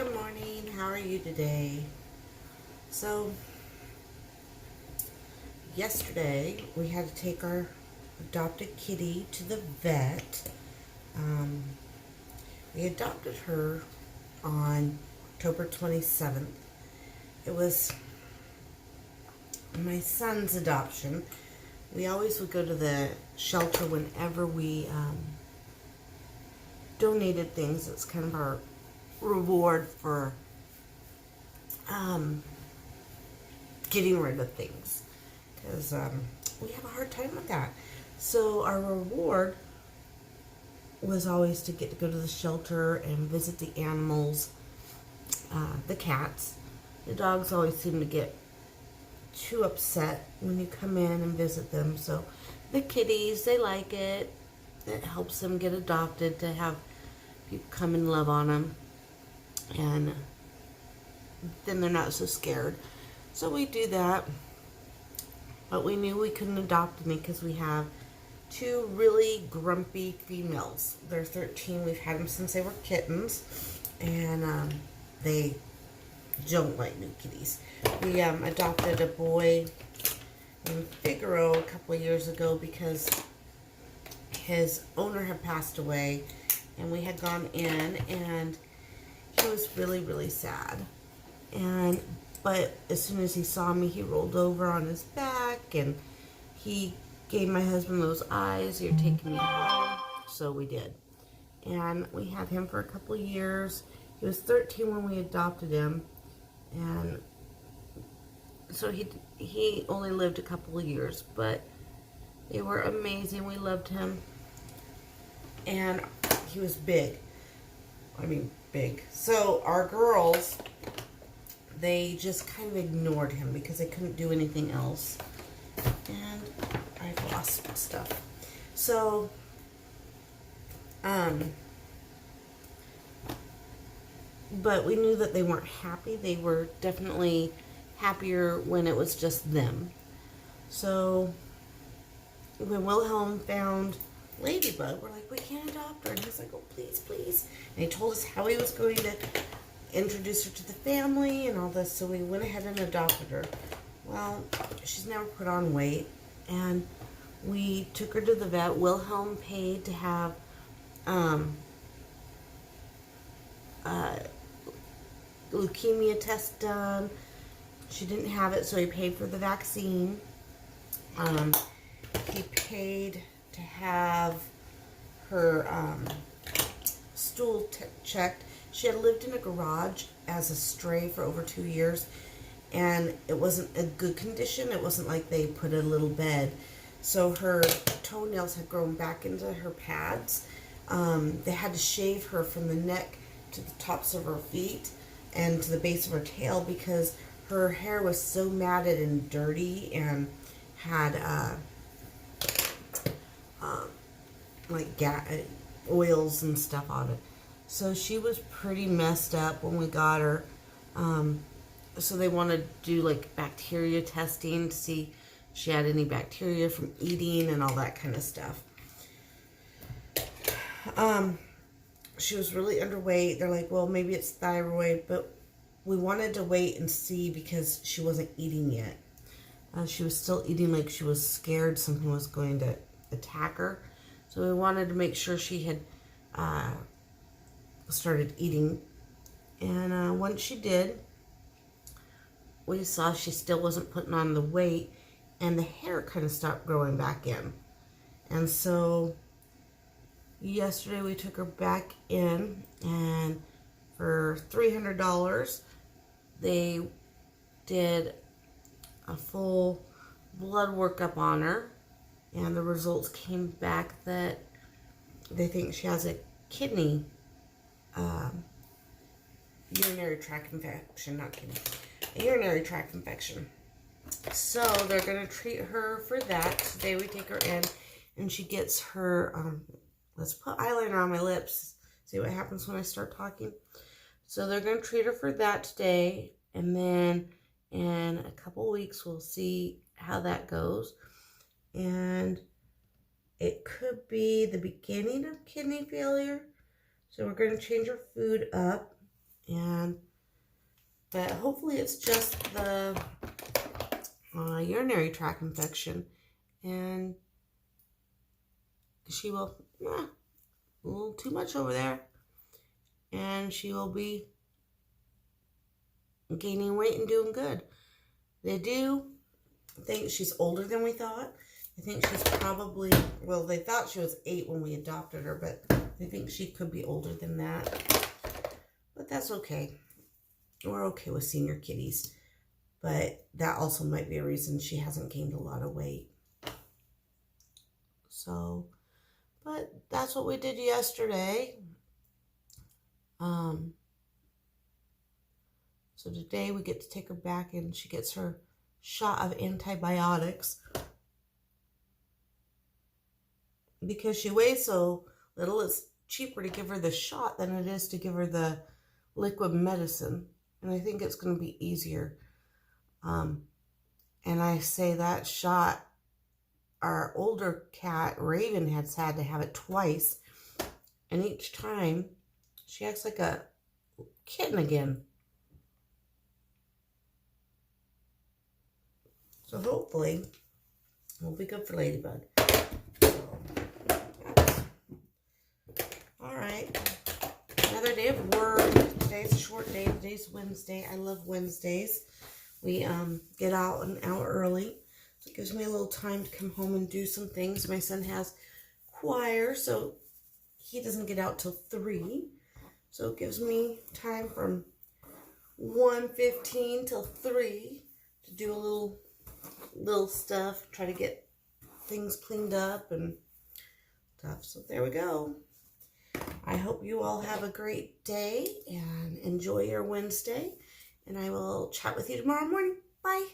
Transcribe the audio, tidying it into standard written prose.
Good morning. How are you today? So, yesterday we had to take our adopted kitty to the vet. Um, we adopted her on October 27th. It was my son's adoption. We always would go to the shelter whenever we donated things. It's kind of our reward for um, getting rid of things because we have a hard time with that. So our reward was always to get to go to the shelter and visit the animals, the cats. The dogs always seem to get too upset when you come in and visit them. So the kitties, they like it. It helps them get adopted to have people come and love on them. And then they're not so scared. So we do that. But we knew we couldn't adopt any because we have two really grumpy females. They're 13. We've had them since they were kittens. And they don't like new kitties. We adopted a boy named Figaro a couple of years ago because his owner had passed away. And we had gone in and he was really, really sad. But as soon as he saw me, he rolled over on his back and he gave my husband those eyes, "You're taking me home." So we did. And we had him for a couple of years. He was 13 when we adopted him. And so he only lived a couple of years, but they were amazing. We loved him. And he was big. I mean, big. So our girls, they just kind of ignored him because they couldn't do anything else. And I've lost stuff. So, but we knew that they weren't happy. They were definitely happier when it was just them. So, when Wilhelm found Ladybug, we're like, we can't adopt her. And he's like, oh, please, please. And he told us how he was going to introduce her to the family and all this. So we went ahead and adopted her. Well, she's never put on weight. And we took her to the vet. Wilhelm paid to have leukemia test done. She didn't have it, so he paid for the vaccine. He paid to have her stool checked. She had lived in a garage as a stray for over 2 years, and it wasn't a good condition. It wasn't like they put a little bed. So her toenails had grown back into her pads. They had to shave her from the neck to the tops of her feet and to the base of her tail because her hair was so matted and dirty and had like oils and stuff on it. So she was pretty messed up when we got her. So they wanted to do like bacteria testing to see if she had any bacteria from eating and all that kind of stuff. She was really underweight. They're like, well, maybe it's thyroid, but we wanted to wait and see because she wasn't eating yet. She was still eating like she was scared something was going to attack her. So we wanted to make sure she had started eating. And once she did, we saw she still wasn't putting on the weight and the hair kind of stopped growing back in. And so yesterday we took her back in, and for $300 they did a full blood workup on her, and the results came back that they think she has a kidney urinary tract infection, not kidney, a urinary tract infection. So they're going to treat her for that. Today we take her in and she gets her, let's put eyeliner on my lips, see what happens when I start talking. So they're going to treat her for that today, and then in a couple weeks we'll see how that goes. And it could be the beginning of kidney failure. So we're going to change her food up. But hopefully it's just the urinary tract infection, and she will, a little too much over there, and she will be gaining weight and doing good. They do think she's older than we thought. I think she's probably, well, they thought she was 8 when we adopted her, but they think she could be older than that. But that's okay. We're okay with senior kitties. But that also might be a reason she hasn't gained a lot of weight. So, but that's what we did yesterday. So today we get to take her back and she gets her shot of antibiotics. Because she weighs so little, it's cheaper to give her the shot than it is to give her the liquid medicine. And I think it's going to be easier. And I say that shot, our older cat, Raven, has had to have it twice. And each time, she acts like a kitten again. So hopefully, we'll be good for Ladybug. Alright. Another day of work. Today's a short day. Today's Wednesday. I love Wednesdays. We get out an hour early. So it gives me a little time to come home and do some things. My son has choir, so he doesn't get out till 3. So it gives me time from 1:15 till 3 to do a little stuff, try to get things cleaned up and stuff. So there we go. I hope you all have a great day and enjoy your Wednesday. And I will chat with you tomorrow morning. Bye.